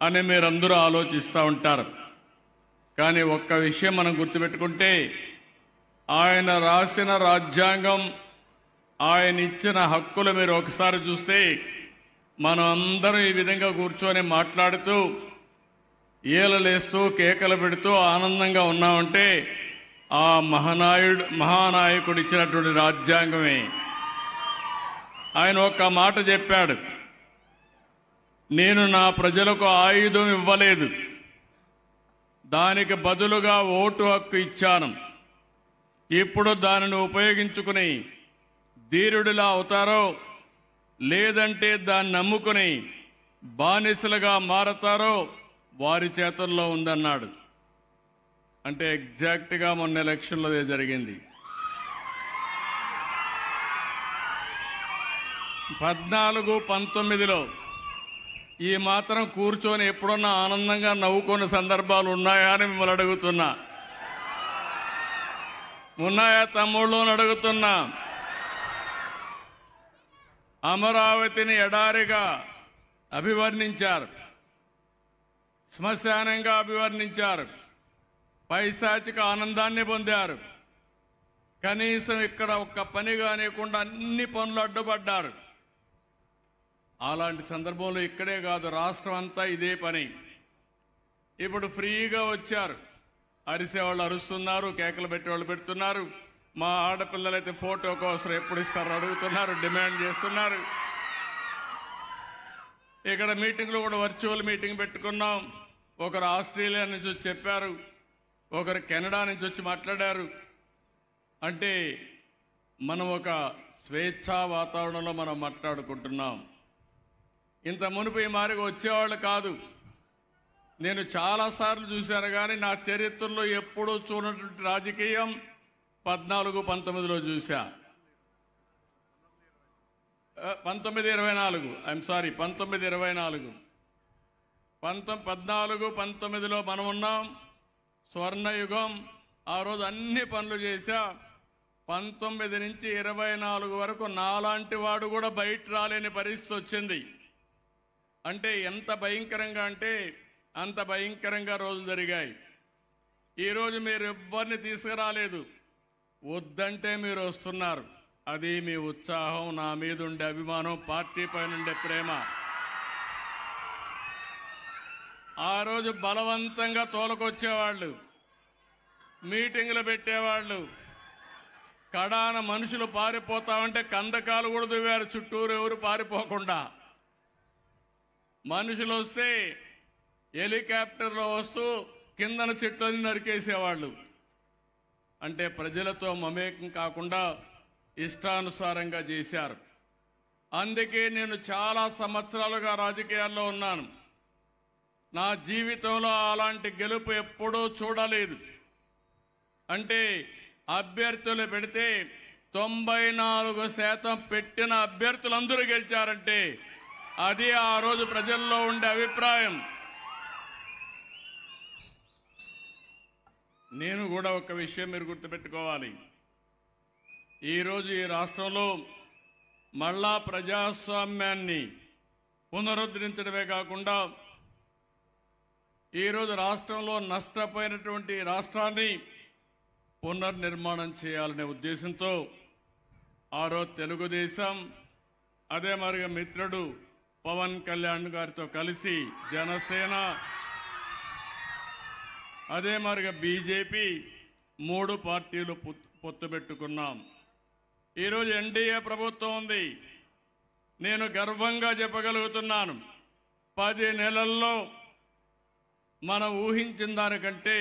అని మీరందరూ ఆలోచిస్తూ ఉంటారు. కానీ ఒక్క విషయం మనం గుర్తుపెట్టుకుంటే, ఆయన రాసిన రాజ్యాంగం, ఆయన ఇచ్చిన హక్కులు మీరు ఒకసారి చూస్తే, మనం అందరం ఈ విధంగా కూర్చొని మాట్లాడుతూ ఈలలేస్తూ కేకలు పెడుతూ ఆనందంగా ఉన్నామంటే ఆ మహానాయకుడు ఇచ్చినటువంటి రాజ్యాంగమే. ఆయన ఒక్క మాట చెప్పాడు, నేను నా ప్రజలకు ఆయుధం ఇవ్వలేదు, దానికి బదులుగా ఓటు హక్కు ఇచ్చాను. ఇప్పుడు దానిని ఉపయోగించుకుని ధీరుడిలా అవుతారో లేదంటే దాన్ని నమ్ముకుని బానిసలుగా మారతారో వారి చేతుల్లో ఉందన్నాడు. అంటే ఎగ్జాక్ట్గా మొన్న ఎలక్షన్లో జరిగింది. 14-19లో ఈ మాత్రం కూర్చొని ఎప్పుడన్నా ఆనందంగా నవ్వుకున్న సందర్భాలు ఉన్నాయా అని మిమ్మల్ని అడుగుతున్నా. ఉన్నాయా తమ్ముళ్ళు అని అడుగుతున్నా. అమరావతిని ఎడారిగా అభివర్ణించారు, శ్మశానంగా అభివర్ణించారు, పైశాచిక ఆనందాన్ని పొందారు. కనీసం ఇక్కడ ఒక్క పని కానివ్వకుండా అన్ని పనులు అడ్డుపడ్డారు. అలాంటి సందర్భంలో ఇక్కడే కాదు, రాష్ట్రం అంతా ఇదే పని. ఇప్పుడు ఫ్రీగా వచ్చారు, అరిసేవాళ్ళు అరుస్తున్నారు, కేకలు పెట్టేవాళ్ళు పెడుతున్నారు. మా ఆడపిల్లలైతే ఫోటో కోసం ఎప్పుడు ఇస్తారు అడుగుతున్నారు, డిమాండ్ చేస్తున్నారు. ఇక్కడ మీటింగ్లు కూడా వర్చువల్ మీటింగ్ పెట్టుకున్నాం. ఒకరు ఆస్ట్రేలియా నుంచి వచ్చి చెప్పారు, ఒకరు కెనడా నుంచి వచ్చి మాట్లాడారు. అంటే మనం ఒక స్వేచ్ఛా వాతావరణంలో మనం మాట్లాడుకుంటున్నాం. ఇంత మునుపు ఈ మారిగా వచ్చేవాళ్ళు కాదు. నేను చాలాసార్లు చూశాను, కానీ నా చరిత్రలో ఎప్పుడూ చూడనటువంటి రాజకీయం 14-19లో చూశా. 1924 ఐఎమ్ సారీ 1924 14-19లో మనం ఉన్నాం. స్వర్ణయుగం. ఆ రోజు అన్ని పనులు చేశా. 19 నుంచి 24 వరకు నాలాంటి వాడు కూడా బయట రాలేని పరిస్థితి వచ్చింది. అంటే ఎంత భయంకరంగా అంటే అంత భయంకరంగా రోజులు జరిగాయి. ఈరోజు మీరు ఎవ్వరిని తీసుకురాలేదు, వద్దంటే మీరు వస్తున్నారు. అది మీ ఉత్సాహం, నా మీద ఉండే అభిమానం, పార్టీ పైన ఉండే ప్రేమ. ఆ రోజు బలవంతంగా తోలకొచ్చేవాళ్ళు, మీటింగులు పెట్టేవాళ్ళు. కడాన మనుషులు పారిపోతామంటే కందకాలు కూడా దువ్వారు చుట్టూరు, ఎవరు పారిపోకుండా. మనుషులు వస్తే హెలికాప్టర్లో వస్తూ కిందన చెట్లని నరికేసేవాళ్ళు. అంటే ప్రజలతో మమేకం కాకుండా ఇష్టానుసారంగా చేశారు. అందుకే నేను చాలా సంవత్సరాలుగా రాజకీయాల్లో ఉన్నాను. నా జీవితంలో అలాంటి గెలుపు ఎప్పుడూ చూడలేదు. అంటే అభ్యర్థులు పెడితే 94% పెట్టిన అభ్యర్థులందరూ గెలిచారంటే అది ఆ రోజు ప్రజల్లో ఉండే అభిప్రాయం. నేను కూడా ఒక విషయం మీరు గుర్తుపెట్టుకోవాలి. ఈరోజు ఈ రాష్ట్రంలో మళ్ళా ప్రజాస్వామ్యాన్ని పునరుద్ధరించడమే కాకుండా ఈరోజు రాష్ట్రంలో నష్టపోయినటువంటి రాష్ట్రాన్ని పునర్నిర్మాణం చేయాలనే ఉద్దేశంతో ఆ రోజు తెలుగుదేశం, అదే మరిగా మిత్రుడు పవన్ కళ్యాణ్ గారితో కలిసి జనసేన, అదే మరిగా బీజేపీ 3 పార్టీలు పొత్తు పెట్టుకున్నాం. ఈరోజు ఎన్డీఏ ప్రభుత్వం ఉంది. నేను గర్వంగా చెప్పగలుగుతున్నాను, 10 నెలల్లో మనం ఊహించిన దానికంటే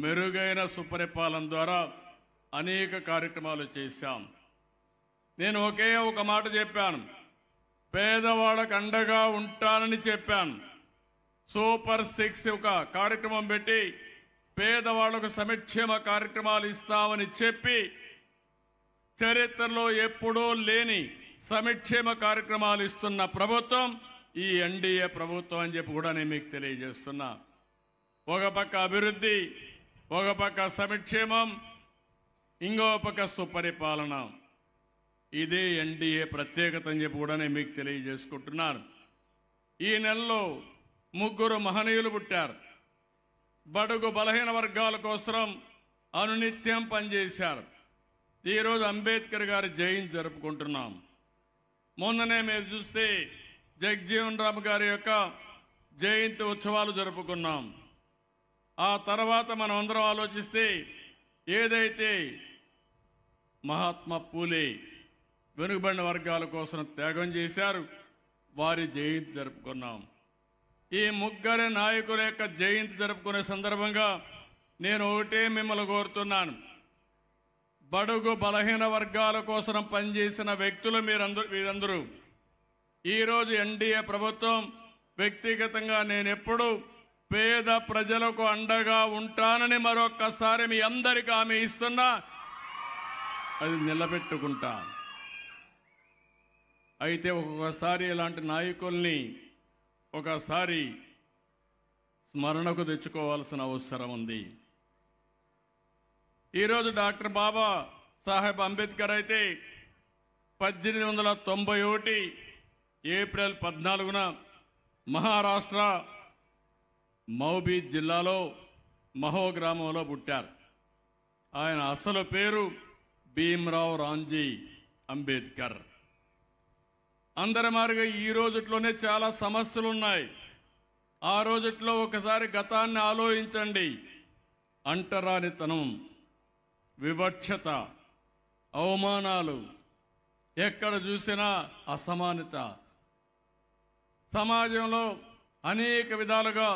మెరుగైన సుపరిపాలన ద్వారా అనేక కార్యక్రమాలు చేశాం. నేను ఒకే ఒక మాట చెప్పాను, పేదవాళ్ళకు అండగా ఉంటానని చెప్పాను. సూపర్ 6 ఒక కార్యక్రమం పెట్టి పేదవాళ్లకు సంక్షేమ కార్యక్రమాలు ఇస్తామని చెప్పి చరిత్రలో ఎప్పుడూ లేని సంక్షేమ కార్యక్రమాలు ఇస్తున్న ప్రభుత్వం ఈ ఎన్డీఏ ప్రభుత్వం అని చెప్పి కూడా నేను మీకు తెలియజేస్తున్నా. ఒక పక్క అభివృద్ధి, ఒక పక్క సంక్షేమం, ఇంకో పక్క సుపరిపాలన. ఇదే ఎన్డీఏ ప్రత్యేకత అని చెప్పి కూడా నేను మీకు తెలియజేసుకుంటున్నాను. ఈ నెలలో ముగ్గురు మహనీయులు పుట్టారు. బడుగు బలహీన వర్గాల కోసం అనునిత్యం పనిచేశారు. ఈరోజు అంబేద్కర్ గారి జయంతి జరుపుకుంటున్నాం. మొన్ననే మీరు చూస్తే జగజీవన్ రామ్ గారి యొక్క జయంతి ఉత్సవాలు జరుపుకున్నాం. ఆ తర్వాత మనం అందరం ఆలోచిస్తే ఏదైతే మహాత్మా పూలే వెనుకబడిన వర్గాల కోసం త్యాగం చేశారు, వారి జయంతి జరుపుకున్నాం. ఈ ముగ్గురు నాయకుల యొక్క జయంతి జరుపుకునే సందర్భంగా నేను ఒకటే మిమ్మల్ని కోరుతున్నాను. బడుగు బలహీన వర్గాల కోసం పనిచేసిన వ్యక్తులు మీరందరూ ఈరోజు ఎన్డీఏ ప్రభుత్వం, వ్యక్తిగతంగా నేను ఎప్పుడు పేద ప్రజలకు అండగా ఉంటానని మరొక్కసారి మీ అందరికీ హామీ ఇస్తున్నా. అది నిలబెట్టుకుంటా. అయితే ఒక్కొక్కసారి ఇలాంటి నాయకుల్ని ఒకసారి స్మరణకు తెచ్చుకోవాల్సిన అవసరం ఉంది. ఈరోజు డాక్టర్ బాబా సాహెబ్ అంబేద్కర్ అయితే 1891 ఏప్రిల్ 14న మహారాష్ట్ర మౌబీ జిల్లాలో మహో గ్రామంలో పుట్టారు. ఆయన అసలు పేరు భీమ్రావ్ రాంజీ అంబేద్కర్. అందరి మాదిరిగా ఈ రోజుట్లోనే చాలా సమస్యలు ఉన్నాయి. ఆ రోజుట్లో ఒకసారి గతాన్ని ఆలోచించండి. అంటరానితనం, వివక్షత, అవమానాలు, ఎక్కడ చూసినా అసమానత, సమాజంలో అనేక విధాలుగా